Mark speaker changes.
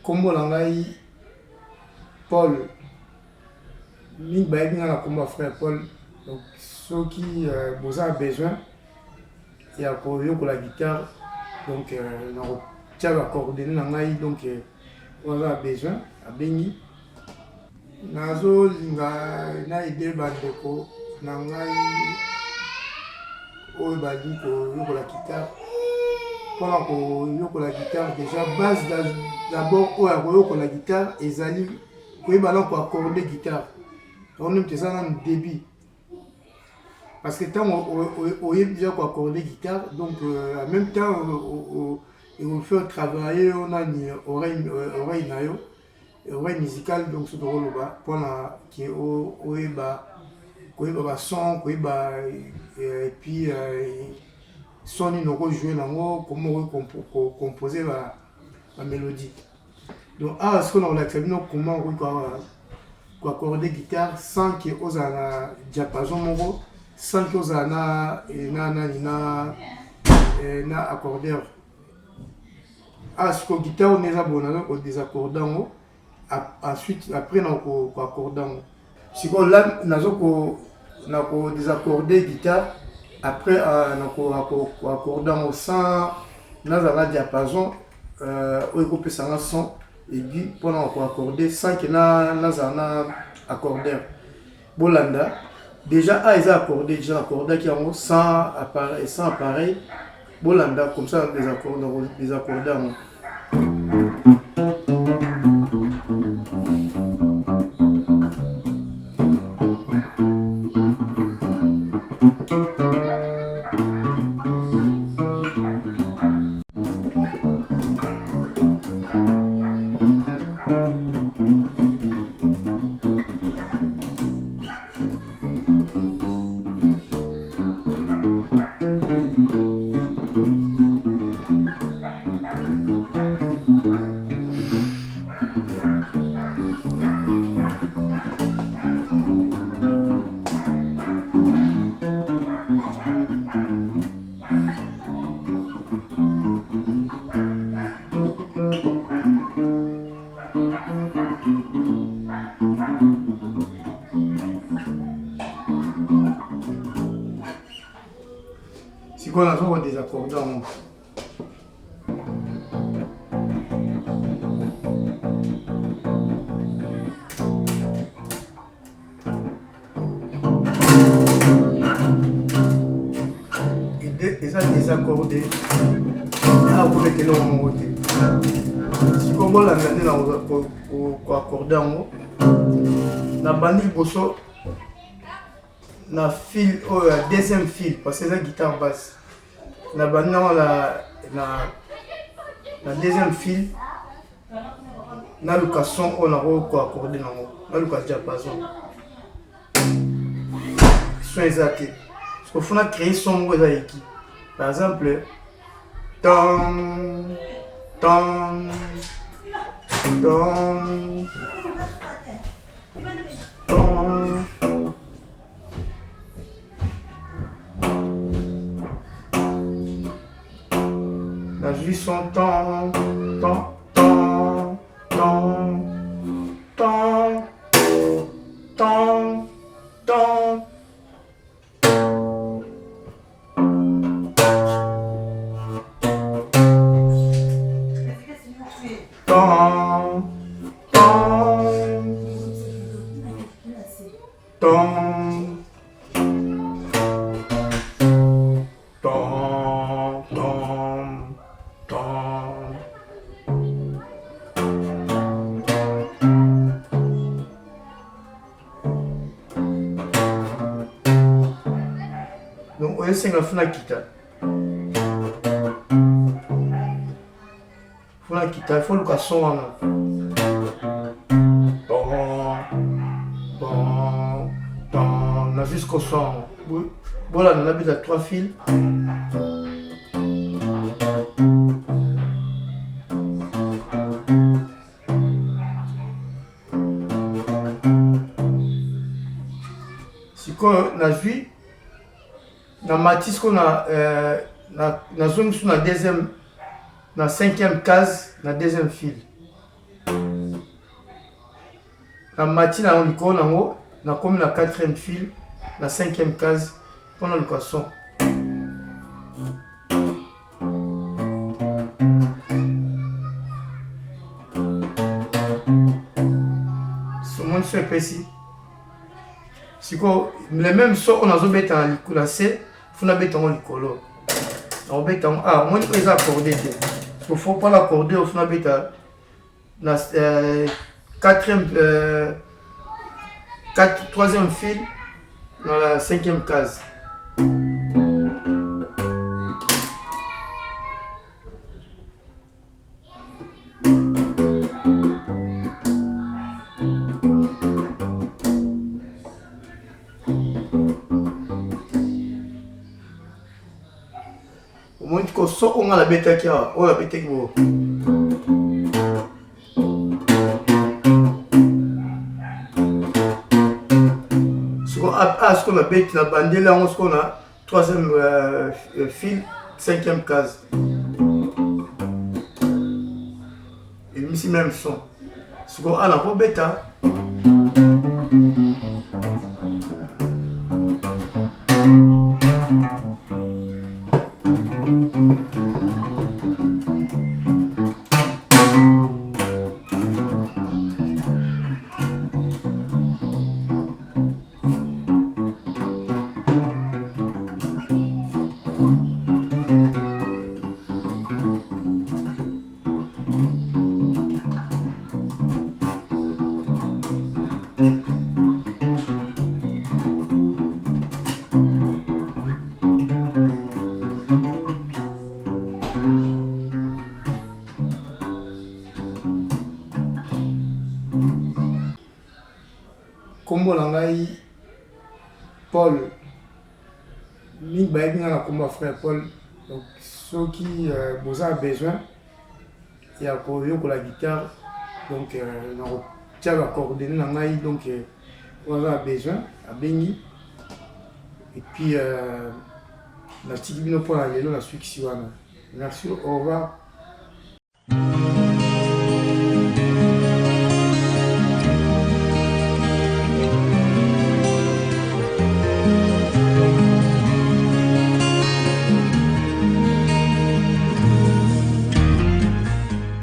Speaker 1: Combo Langai, Paul. Link Baïbing à la combat frère Paul. Donc, ceux qui vous ont besoin, il y a pour la guitare. Donc, on va coordonner Langai. Donc, on a besoin à Bengi. Nazo linga na idée bandeko Langai. Oh, bah, dit que la guitare. Pour la guitare, déjà, base d'abord, pour la guitare, et Zali, pour accorder la guitare. On aime ça dans le débit. Parce que tant on aime déjà accorder la guitare, donc en même temps, on fait travailler, on a une oreille musicale, donc c'est drôle, pour la qui est au son, et puis son il nous jouer comment composer la mélodie. Donc est-ce qu'on a l'accepté comment on accorder guitare sans que on a diapason moro, sans que on a na accordeur. Est-ce que guitare on est abonné au désaccordant ensuite après on accordant. Si on là on a désaccorder guitare. Après, on a accordant au sang, on a diapason, on peut s'en son aigu pour accorder sans que on a accordeur. Bolanda, déjà, ils ont accordé, qui ont sans appareil. Bolanda, comme ça, des accordeurs. Si on a des accordants. Désaccordé. Ah, vous mettez le mon côté. Si on va l'amener pour accorder en haut, la bandille bosso, la fil, la deuxième fil, parce que c'est la guitare basse. La bandille, la deuxième fil, na le casson, on a accorder en haut, na le casse diapason. Son exact. Parce qu'il faut créer son mot équipe. Par exemple, ton, ton, ton, ton. La vie son ton, ton, ton, ton, ton, ton, ton. Donc, on essaie de faire la guitare. Il faut le casson. On a jusqu'au son. Voilà, on a mis à 3 fils. Si on a vu, dans Matisse qu'on a la zone sur la deuxième, la cinquième case, la deuxième fil. na matin na likolo nango na comme la 4e fil la 5e case pendant le son. Ce monde se précis. Si le même son on a zo beta likolo C, funa beta on likolo. On beta on ah, moi les accorder. Il faut pas l'accorder au funa beta la 3e fil dans la 5e case. Au moins que so on a la bêta qui a, on la bêta qui va. Ce qu'on a bêta la bande là, on ce qu'on a 3e fil, 5e case. Et ici même son. Ce qu'on a la bêta. Kombo na ngai Paul mingi bayebi nga na kombo frère Paul. Donc soki boza besoin ya koyokola guitare donc na kotia bacoordonné na ngai donc oza besoin abengi et puis natiki bino mpona lelo na swikisi wana. Merci, au revoir.